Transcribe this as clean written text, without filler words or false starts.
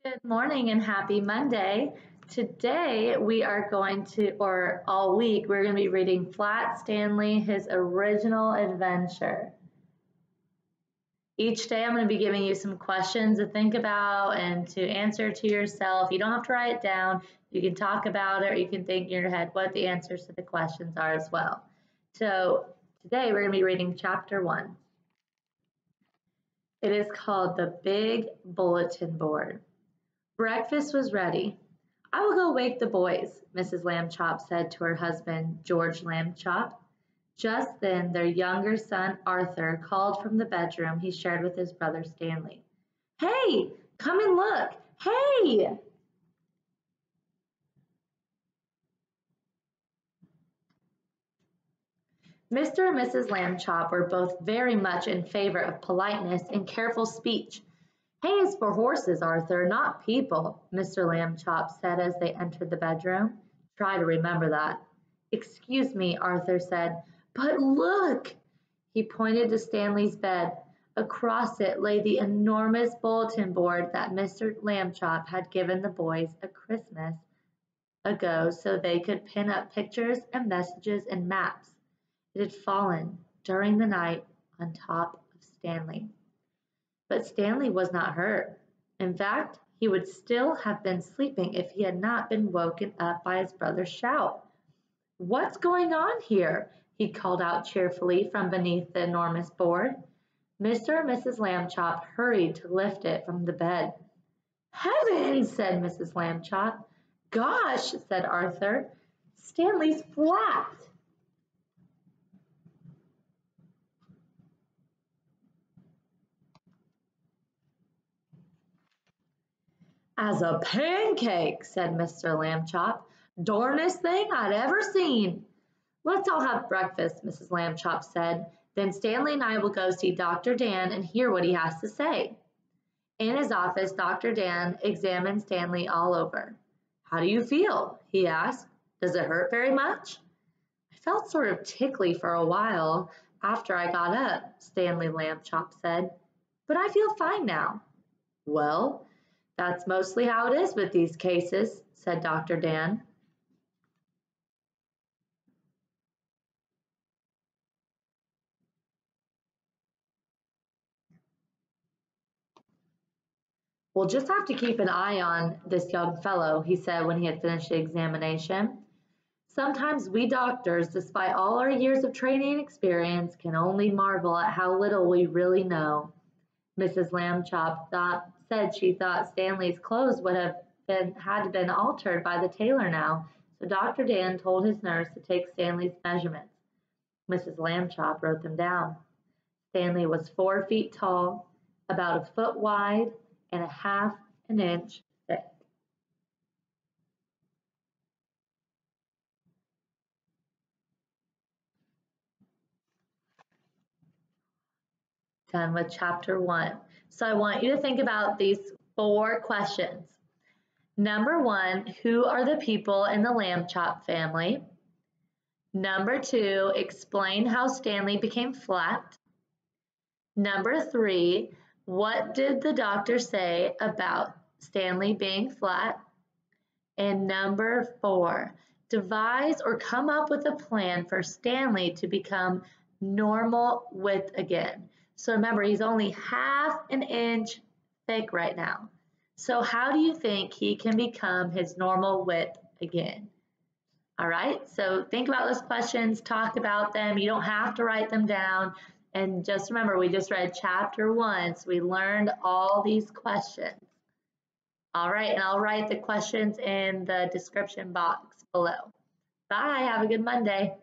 Good morning and happy Monday. Today we are going to, or all week, we're going to be reading Flat Stanley, his original adventure. Each day I'm going to be giving you some questions to think about and to answer to yourself. You don't have to write it down. You can talk about it or you can think in your head what the answers to the questions are as well. So today we're going to be reading chapter 1. It is called The Big Bulletin Board. Breakfast was ready. I will go wake the boys, Mrs. Lambchop said to her husband, George Lambchop. Just then their younger son, Arthur, called from the bedroom he shared with his brother Stanley. Hey, come and look. Hey! Mr. and Mrs. Lambchop were both very much in favor of politeness and careful speech. Hay is for horses, Arthur, not people, Mr. Lambchop said as they entered the bedroom. Try to remember that. Excuse me, Arthur said, but look! He pointed to Stanley's bed. Across it lay the enormous bulletin board that Mr. Lambchop had given the boys a Christmas ago so they could pin up pictures and messages and maps. It had fallen during the night on top of Stanley. But Stanley was not hurt. In fact, he would still have been sleeping if he had not been woken up by his brother's shout. What's going on here? He called out cheerfully from beneath the enormous board. Mr. and Mrs. Lambchop hurried to lift it from the bed. Heavens, said Mrs. Lambchop. Gosh, said Arthur. Stanley's flat. As a pancake, said Mr. Lambchop. Darnest thing I'd ever seen. Let's all have breakfast, Mrs. Lambchop said. Then Stanley and I will go see Dr. Dan and hear what he has to say. In his office, Dr. Dan examined Stanley all over. How do you feel? He asked. Does it hurt very much? I felt sort of tickly for a while after I got up, Stanley Lambchop said. But I feel fine now. Well, that's mostly how it is with these cases, said Dr. Dan. We'll just have to keep an eye on this young fellow, he said when he had finished the examination. Sometimes we doctors, despite all our years of training and experience, can only marvel at how little we really know. Mrs. Lambchop said she thought Stanley's clothes would have had been altered by the tailor now, so Dr. Dan told his nurse to take Stanley's measurements. Mrs. Lambchop wrote them down. Stanley was 4 feet tall, about a foot wide, and a half an inch thick. Done with chapter 1. So I want you to think about these 4 questions. Number 1, who are the people in the Lambchop family? Number 2, explain how Stanley became flat. Number 3, what did the doctor say about Stanley being flat? And number 4, devise or come up with a plan for Stanley to become normal width again. So remember, he's only half an inch thick right now. So how do you think he can become his normal width again? All right, so think about those questions, talk about them. You don't have to write them down. And just remember, we just read chapter 1, so we learned all these questions. All right, and I'll write the questions in the description box below. Bye, have a good Monday.